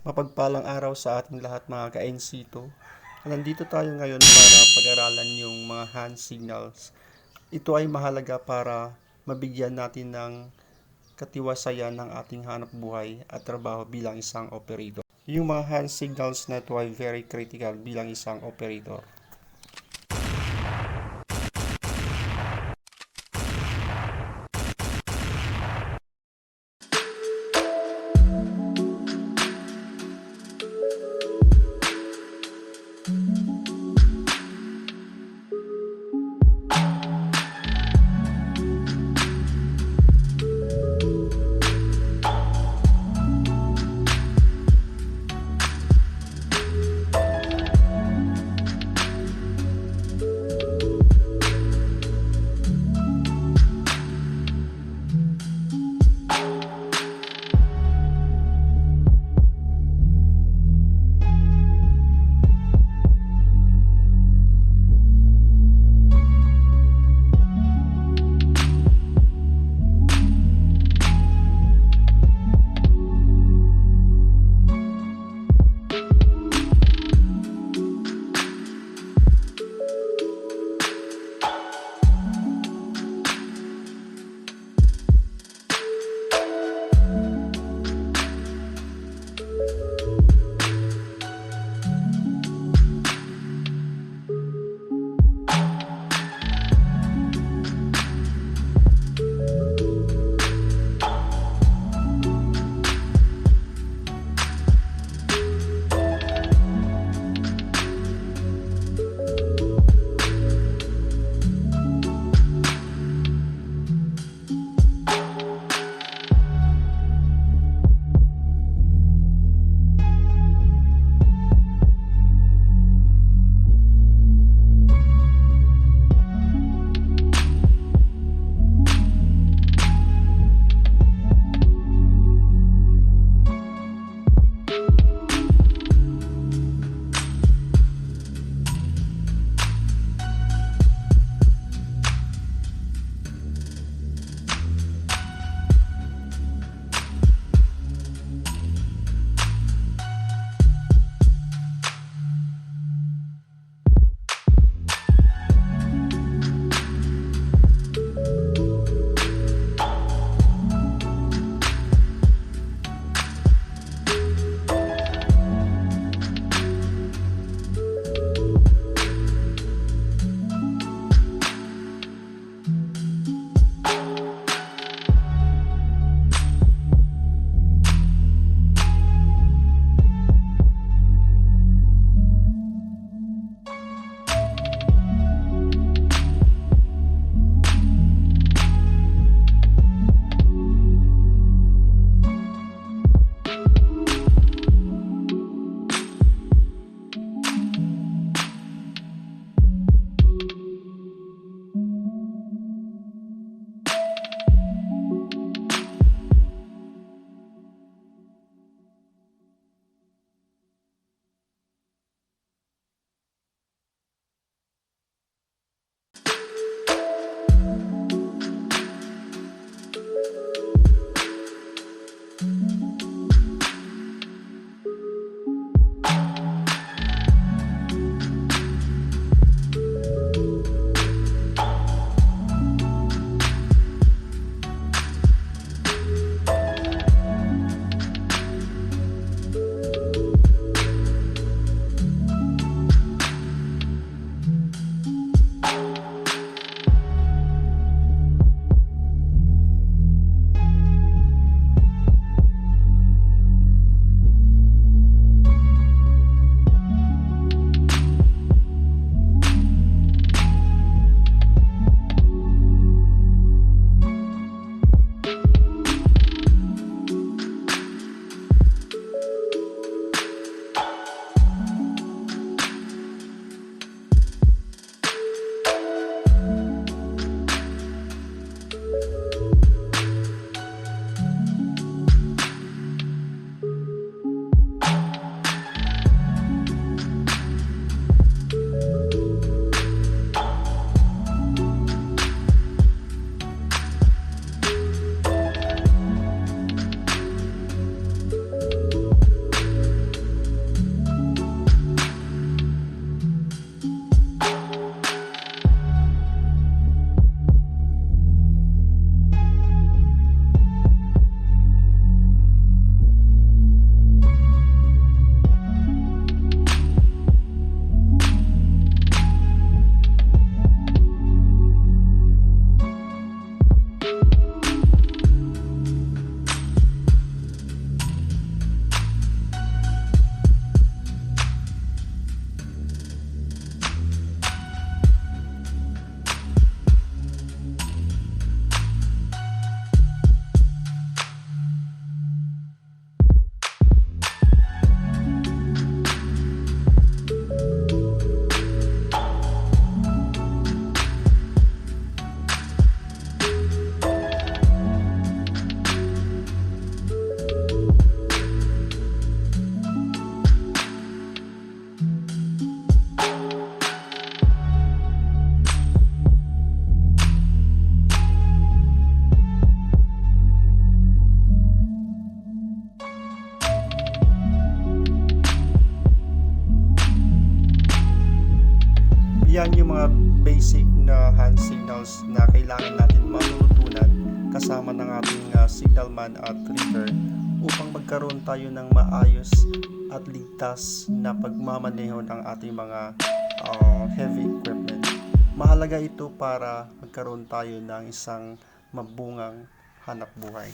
Mapagpalang araw sa ating lahat mga ka-NC2. Nandito tayo ngayon para pag-aralan yung mga hand signals. Ito ay mahalaga para mabigyan natin ng katiwasayan ng ating hanap buhay at trabaho bilang isang operator. Yung mga hand signals na ito ay very critical bilang isang operator. mga basic na hand signals na kailangan natin matutunan kasama ng ating signalman at reader upang magkaroon tayo ng maayos at ligtas na pagmamaneho ng ating mga heavy equipment. Mahalaga ito para magkaroon tayo ng isang mabungang hanap buhay.